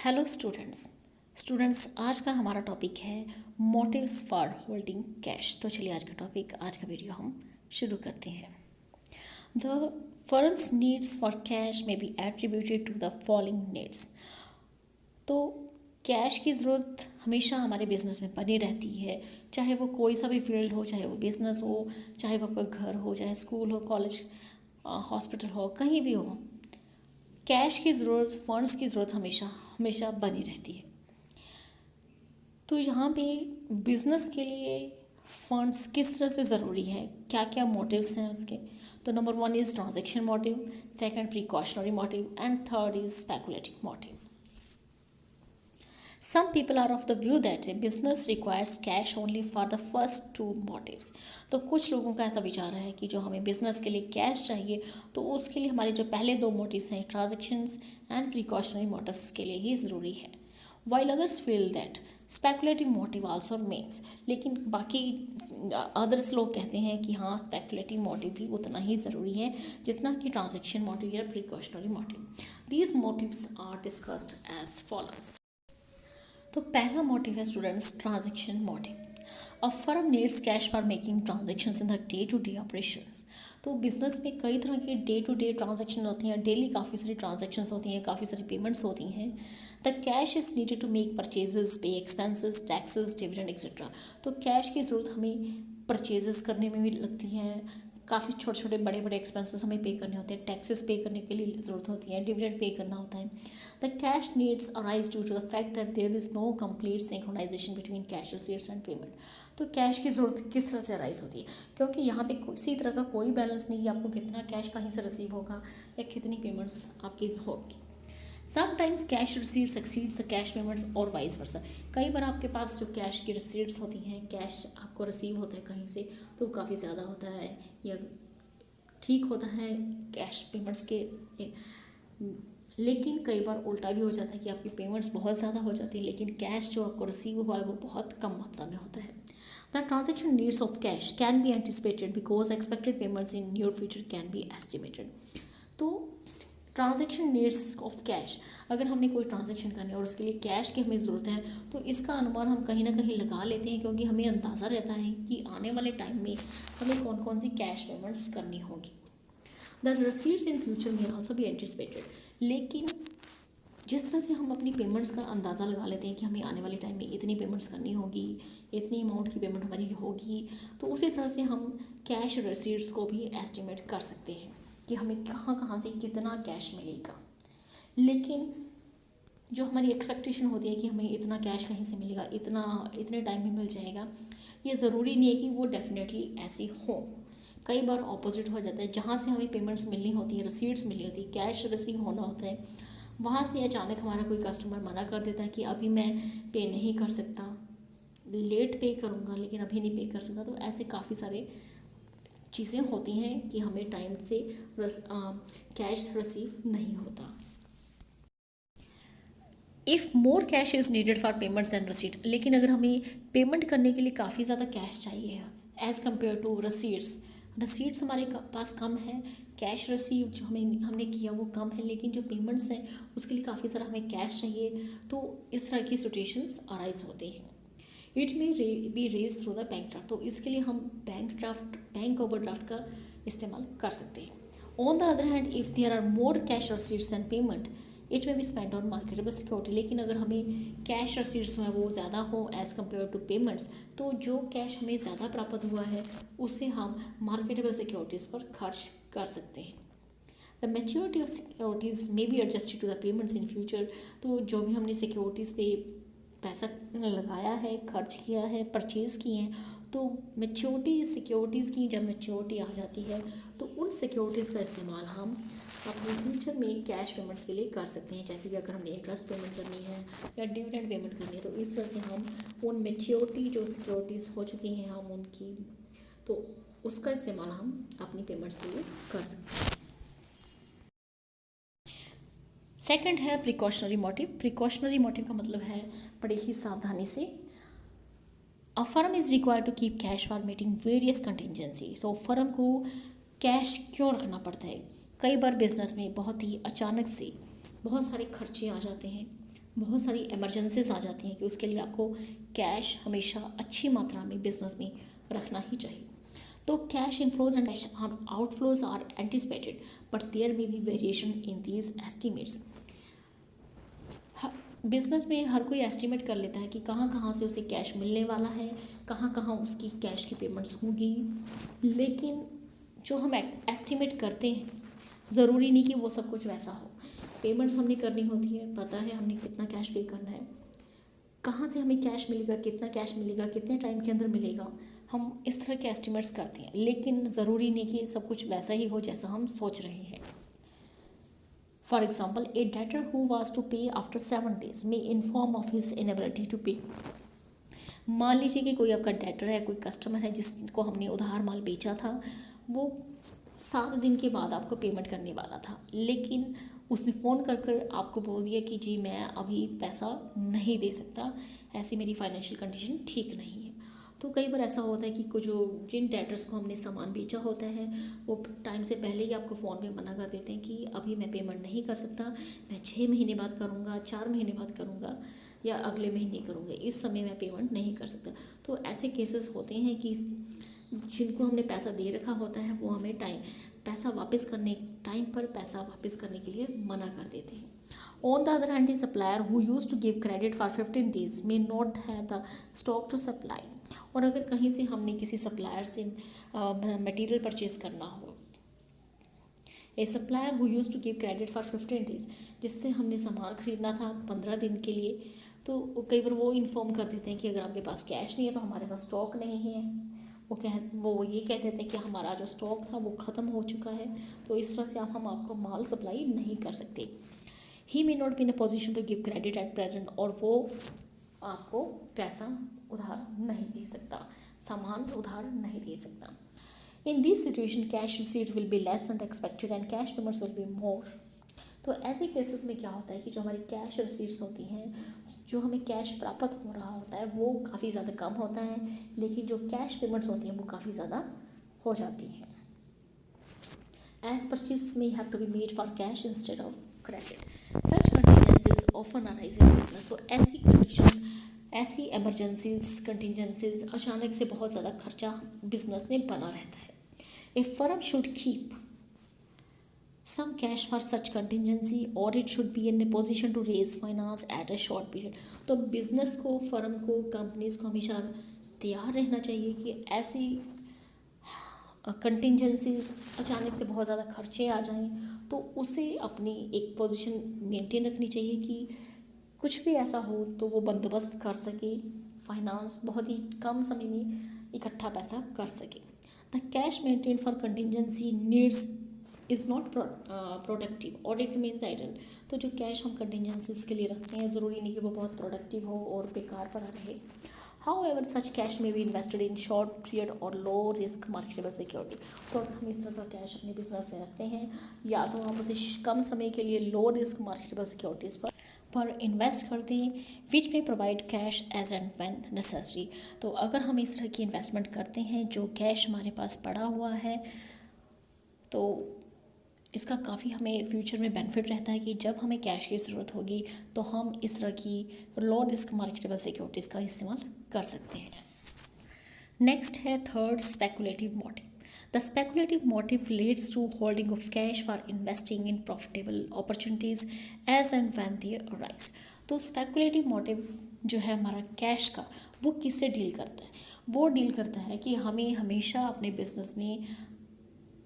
Hello students आज का हमारा टॉपिक है मोटिव्स फॉर होल्डिंग कैश। तो चलिए आज का वीडियो हम शुरू करते हैं। The firms needs for cash may be attributed to the following needs. तो कैश की ज़रूरत हमेशा हमारे बिज़नेस में बनी रहती है, चाहे वो कोई सा भी फील्ड हो, चाहे वो बिज़नेस हो, चाहे वो आपका घर हो, चाहे स्कूल हो, कॉलेज, हॉस्पिटल हो, कहीं भी हो। कैश की ज़रूरत, फंड्स की ज़रूरत हमेशा हमेशा बनी रहती है। तो यहाँ पे बिज़नेस के लिए फंड्स किस तरह से ज़रूरी है, क्या क्या मोटिव्स हैं उसके। तो number 1 is transaction motive, second precautionary motive and third is speculative motive. Some people are of the view that a business requires cash only for the first two motives। तो कुछ लोगों का ऐसा विचार है कि जो हमें बिजनेस के लिए कैश चाहिए तो उसके लिए हमारे जो पहले दो मोटिव्स हैं, ट्रांजैक्शंस एंड प्रिकॉशनरी मोटिव्स के लिए ही ज़रूरी है। While others feel that speculative motive also remains। लेकिन बाकी अदर्स लोग कहते हैं कि हाँ, स्पेकुलेटिव मोटिव भी उतना ही ज़रूरी है जितना कि ट्रांजैक्शन मोटिव या precautionary motive. These motives are discussed as follows। तो पहला मोटिव है students, transaction motive. A firm needs cash for making transactions in the day to day operations. तो बिजनेस में कई तरह के डे टू डे ट्रांजैक्शन होती हैं, डेली काफ़ी सारी ट्रांजैक्शंस होती हैं, काफ़ी सारी पेमेंट्स होती हैं। The cash is needed to make purchases, pay expenses, taxes, dividend etcetera. तो कैश की ज़रूरत हमें परचेजेस करने में भी लगती है, काफ़ी छोटे छोटे बड़े बड़े एक्सपेंसेस हमें पे करने होते हैं, टैक्सेस पे करने के लिए ज़रूरत होती है, डिविडेंड पे करना होता है। The cash needs arise due to the fact that there is no complete synchronisation between cash receipts and payment. तो कैश की ज़रूरत किस तरह से अराइज होती है, क्योंकि यहाँ पे किसी तरह का कोई बैलेंस नहीं है, आपको कितना कैश कहीं से रिसीव होगा या कितनी पेमेंट्स आपकी होगी। Sometimes cash receipts exceeds the cash payments और वाइस वर्सा। कई बार आपके पास जो कैश की रिसीट्स होती हैं, कैश आपको रिसीव होता है कहीं से तो काफ़ी ज़्यादा होता है या ठीक होता है कैश पेमेंट्स के, लेकिन कई बार उल्टा भी हो जाता है कि आपकी पेमेंट्स बहुत ज़्यादा हो जाती है लेकिन कैश जो आपको रिसीव हुआ है वो बहुत कम मात्रा में होता है। The transaction needs of cash can be anticipated because expected payments in near future can be estimated. तो ट्रांजैक्शन नीड्स ऑफ कैश, अगर हमने कोई ट्रांजैक्शन करनी है और उसके लिए कैश की हमें ज़रूरत है तो इसका अनुमान हम कहीं ना कहीं लगा लेते हैं, क्योंकि हमें अंदाज़ा रहता है कि आने वाले टाइम में हमें कौन कौन सी कैश पेमेंट्स करनी होगी। द रिसीट्स इन फ्यूचर में ऑल्सो बी एंटिसिपेटेड। लेकिन जिस तरह से हम अपनी पेमेंट्स का अंदाज़ा लगा लेते हैं कि हमें आने वाले टाइम में इतनी पेमेंट्स करनी होगी, इतनी अमाउंट की पेमेंट हमारी होगी, तो उसी तरह से हम कैश रिसीट्स को भी एस्टिमेट कर सकते हैं कि हमें कहाँ कहाँ से कितना कैश मिलेगा। लेकिन जो हमारी एक्सपेक्टेशन होती है कि हमें इतना कैश कहीं से मिलेगा, इतने टाइम में मिल जाएगा, ये ज़रूरी नहीं है कि वो डेफिनेटली ऐसी हो। कई बार ऑपोजिट हो जाता है, जहाँ से हमें पेमेंट्स मिलनी होती है, रिसीट्स मिलनी होती है, कैश रिसीव होना होता है, वहाँ से अचानक हमारा कोई कस्टमर मना कर देता है कि अभी मैं पे नहीं कर सकता, लेट पे करूँगा लेकिन अभी नहीं पे कर सकता। तो ऐसे काफ़ी सारे चीज़ें होती हैं कि हमें टाइम से कैश रिसीव नहीं होता। If more cash is needed for payments and receipt. लेकिन अगर हमें पेमेंट करने के लिए काफ़ी ज़्यादा कैश चाहिए एज़ कम्पेयर टू रिसीट्स हमारे पास कम है, कैश रिसीव जो हमने किया वो कम है, लेकिन जो पेमेंट्स हैं उसके लिए काफ़ी सारा हमें कैश चाहिए, तो इस तरह की सिचुएशंस अराइज होते हैं। It may be raise through the bank draft. तो इसके लिए हम बैंक ओवरड्राफ्ट का इस्तेमाल कर सकते हैं। On the other hand if there are more cash receipts and payment it may be spend on marketable security. लेकिन अगर हमें कैश रसीट्स हैं वो ज़्यादा हो एज़ कम्पेयर टू पेमेंट्स, तो जो कैश हमें ज़्यादा प्राप्त हुआ है उससे हम मार्केटेबल सिक्योरिटीज़ पर खर्च कर सकते हैं। The maturity of securities may be adjusted to the payments in future. तो जो भी हमने सिक्योरिटीज़ पे पैसा लगाया है, खर्च किया है, परचेज़ किए हैं, तो सिक्योरिटीज़ की जब मेच्योरिटी आ जाती है तो उन सिक्योरिटीज़ का इस्तेमाल हम अपने फ्यूचर में कैश पेमेंट्स के लिए कर सकते हैं। जैसे कि अगर हमने इंटरेस्ट पेमेंट करनी है या डिविडेंड पेमेंट करनी है तो इस वजह से हम उन मेच्योरिटी जो सिक्योरिटीज़ हो चुकी हैं हम उनकी, तो उसका इस्तेमाल हम अपनी पेमेंट्स के लिए कर सकते हैं। सेकंड है प्रिकॉशनरी मोटिव। प्रिकॉशनरी मोटिव का मतलब है बड़े ही सावधानी से। A firm is required to keep cash for meeting various contingency. So firm को कैश क्यों रखना पड़ता है? कई बार बिजनेस में बहुत ही अचानक से बहुत सारे खर्चे आ जाते हैं, बहुत सारी इमरजेंसीज आ जाती हैं कि उसके लिए आपको कैश हमेशा अच्छी मात्रा में बिजनेस में रखना ही चाहिए। तो cash inflows and cash outflows are anticipated but there may be variation in these estimates. Business में हर कोई एस्टिमेट कर लेता है कि कहाँ कहाँ से उसे कैश मिलने वाला है, कहाँ कहाँ उसकी कैश की पेमेंट्स होंगी, लेकिन जो हम एस्टिमेट करते हैं ज़रूरी नहीं कि वो सब कुछ वैसा हो। पेमेंट्स हमने करनी होती है, पता है हमने कितना कैश पे करना है, कहाँ से हमें कैश मिलेगा, कितना कैश मिलेगा, कितने टाइम के अंदर मिलेगा, हम इस तरह के एस्टिमेट्स करते हैं, लेकिन ज़रूरी नहीं कि सब कुछ वैसा ही हो जैसा हम सोच रहे हैं। For example, a debtor who was to pay after 7 days may inform of his inability to pay. मान लीजिए कि कोई आपका डेटर है, कोई कस्टमर है जिसको हमने उधार माल बेचा था, वो 7 दिन के बाद आपको पेमेंट करने वाला था, लेकिन उसने फ़ोन कर आपको बोल दिया कि जी मैं अभी पैसा नहीं दे सकता, ऐसी मेरी फाइनेंशियल कंडीशन ठीक नहीं है। तो कई बार ऐसा होता है कि कुछ जिन डेटर्स को हमने सामान बेचा होता है वो टाइम से पहले ही आपको फ़ोन में मना कर देते हैं कि अभी मैं पेमेंट नहीं कर सकता, मैं 6 महीने बाद करूँगा, 4 महीने बाद करूँगा या अगले महीने करूँगा, इस समय मैं पेमेंट नहीं कर सकता। तो ऐसे केसेस होते हैं कि जिनको हमने पैसा दे रखा होता है वो हमें पैसा वापस करने के लिए मना कर देते हैं। On the other hand, the supplier who used to give credit for 15 days may not have the stock to supply। और अगर कहीं से हमने किसी सप्लायर से मटेरियल परचेज करना हो, a supplier who use to give credit for 15 days, जिससे हमने सामान खरीदना था 15 दिन के लिए, तो कई बार वो इन्फॉर्म कर देते हैं कि अगर आपके पास कैश नहीं है तो हमारे पास स्टॉक नहीं है। वो ये कह देते हैं कि हमारा जो स्टॉक था वो ख़त्म हो चुका है, तो इस तरह से हम आपको माल सप्लाई नहीं कर सकते। He may not be in a position to give credit at present, और वो आपको पैसा उधार नहीं दे सकता, सामान उधार नहीं दे सकता। In this situation cash receipts will be less than expected and cash payments will be more. तो ऐसे केसेस में क्या होता है कि जो हमारी कैश रिसीट्स होती हैं, जो हमें कैश प्राप्त हो रहा होता है वो काफ़ी ज़्यादा कम होता है, लेकिन जो कैश पेमेंट्स होती हैं वो काफ़ी ज़्यादा हो जाती हैं। As purchases may have to be made for cash instead of credit. Such contingencies often arise in business. तो ऐसी कंडीशंस, ऐसी इमरजेंसीज, कंटीजेंसीज, अचानक से बहुत ज़्यादा खर्चा बिजनेस में बना रहता है। A firm should keep some cash for such contingency or it should be in a position to raise finance at a short period। तो बिजनेस को, फर्म को, कंपनीज को हमेशा तैयार रहना चाहिए कि ऐसी कंटिजेंसीज, अचानक से बहुत ज़्यादा खर्चे आ जाएं तो उसे अपनी एक पोजीशन मेंटेन रखनी चाहिए कि कुछ भी ऐसा हो तो वो बंदोबस्त कर सके, फाइनेंस बहुत ही कम समय में इकट्ठा पैसा कर सके। The cash maintain for contingency needs is not productive और इट मीन्स आइडल। तो जो कैश हम कंटिजेंसीज के लिए रखते हैं ज़रूरी नहीं कि वो बहुत प्रोडक्टिव हो और बेकार पड़ा रहे। However, such cash may be invested in short period or low risk marketable security। तो अगर हम इस तरह का कैश अपने बिजनेस में रखते हैं या तो आप उसे कम समय के लिए लो रिस्क मार्केटेबल सिक्योरिटीज़ पर इन्वेस्ट करते हैं which may provide cash as and when necessary. तो अगर हम इस तरह की इन्वेस्टमेंट करते हैं जो कैश हमारे पास पड़ा हुआ है तो इसका काफ़ी हमें फ्यूचर में बेनिफिट रहता है कि जब हमें कैश की ज़रूरत होगी तो हम इस तरह की लो रिस्क मार्केटेबल सिक्योरिटीज़ का इस्तेमाल कर सकते हैं। नेक्स्ट है third, speculative motive. The speculative motive leads to holding of cash for investing in profitable opportunities as and when they arise. तो स्पेकुलेटिव मोटिव जो है हमारा कैश का, वो किससे डील करता है? वो डील करता है कि हमें हमेशा अपने बिजनेस में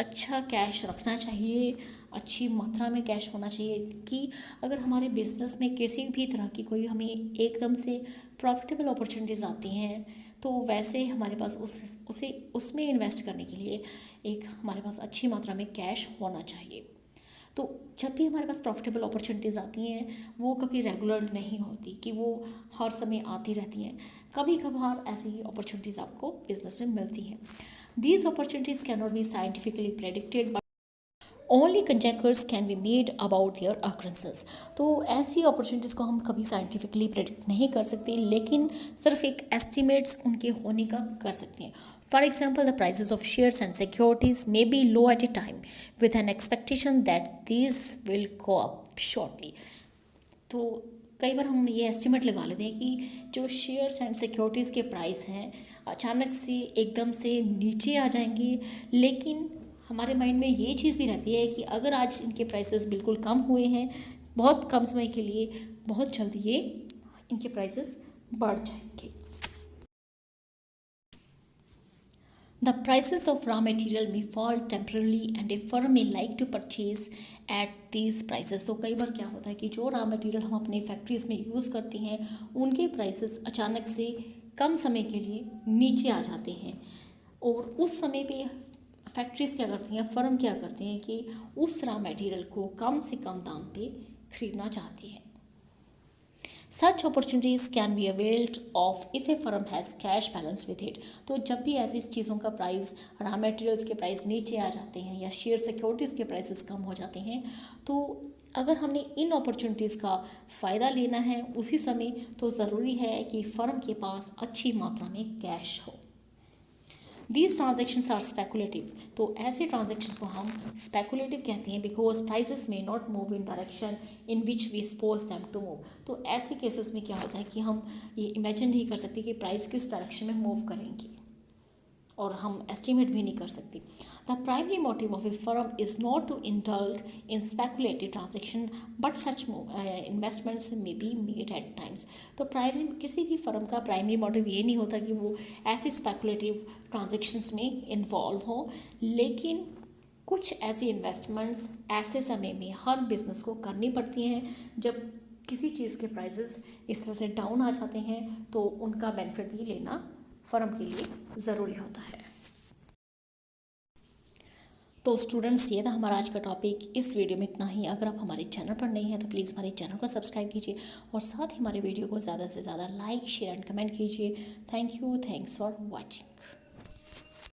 अच्छा कैश रखना चाहिए, अच्छी मात्रा में कैश होना चाहिए कि अगर हमारे बिजनेस में किसी भी तरह की कोई हमें एकदम से प्रॉफिटेबल अपॉर्चुनिटीज़ आती हैं तो वैसे हमारे पास उसमें इन्वेस्ट करने के लिए एक हमारे पास अच्छी मात्रा में कैश होना चाहिए। तो जब भी हमारे पास प्रॉफिटेबल अपॉर्चुनिटीज़ आती हैं वो कभी रेगुलर नहीं होती कि वो हर समय आती रहती हैं, कभी कभार ऐसी अपॉर्चुनिटीज़ आपको बिजनेस में मिलती हैं। These opportunities cannot be scientifically predicted but only conjectures can be made about their occurrences। तो ऐसी अपॉर्चुनिटीज़ को हम कभी साइंटिफिकली प्रेडिक्ट नहीं कर सकते, लेकिन सिर्फ एक एस्टिमेट्स उनके होने का कर सकते हैं। For example, the prices of shares and securities may be low at a time with an expectation that these will go up shortly. तो कई बार हम ये एस्टिमेट लगा लेते हैं कि जो शेयर्स एंड सिक्योरिटीज़ के प्राइस हैं अचानक से एकदम से नीचे आ जाएंगे, लेकिन हमारे माइंड में ये चीज़ भी रहती है कि अगर आज इनके प्राइसेस बिल्कुल कम हुए हैं, बहुत कम समय के लिए, बहुत जल्दी ये इनके प्राइसेस बढ़ जाएंगे। The prices of raw material may fall temporarily and a firm may like to purchase at these prices। तो कई बार क्या होता है कि जो रॉ मटेरियल हम अपनी फैक्ट्रीज में यूज़ करते हैं उनके प्राइसेस अचानक से कम समय के लिए नीचे आ जाते हैं, और उस समय पे फैक्ट्रीज क्या करती हैं, फर्म क्या करते हैं कि उस रॉ मटेरियल को कम से कम दाम पे खरीदना चाहती है। Such opportunities can be availed of if a firm has cash balance with it। तो जब भी ऐसी चीज़ों का प्राइस, रॉ मटेरियल्स के प्राइस नीचे आ जाते हैं या शेयर सिक्योरिटीज़ के प्राइसेस कम हो जाते हैं, तो अगर हमने इन अपॉर्चुनिटीज़ का फ़ायदा लेना है उसी समय, तो ज़रूरी है कि फ़र्म के पास अच्छी मात्रा में कैश हो। These transactions are speculative। तो ऐसे ट्रांजेक्शन्स को हम स्पेकुलेटिव कहते हैं because prices may not move in direction in which we suppose them to move. तो ऐसे केसेस में क्या होता है कि हम ये इमेजिन नहीं कर सकते कि प्राइस किस डायरेक्शन में मूव करेंगे, और हम एस्टिमेट भी नहीं कर सकते। The primary motive of a firm is not to indulge in speculative transaction but such investments may be made at times. तो प्राइमरी, किसी भी फर्म का प्राइमरी मोटिव ये नहीं होता कि वो ऐसे स्पेकुलेटिव ट्रांजेक्शन्स में इन्वॉल्व हो, लेकिन कुछ ऐसी इन्वेस्टमेंट्स ऐसे समय में हर बिजनेस को करनी पड़ती हैं जब किसी चीज़ के प्राइसेस इस तरह से डाउन आ जाते हैं, तो उनका बेनिफिट भी लेना फर्म के लिए ज़रूरी होता है। तो स्टूडेंट्स, ये था हमारा आज का टॉपिक। इस वीडियो में इतना ही। अगर आप हमारे चैनल पर नए हैं तो प्लीज़ हमारे चैनल को सब्सक्राइब कीजिए और साथ ही हमारे वीडियो को ज़्यादा से ज़्यादा लाइक, शेयर एंड कमेंट कीजिए। Thank you, thanks for watching.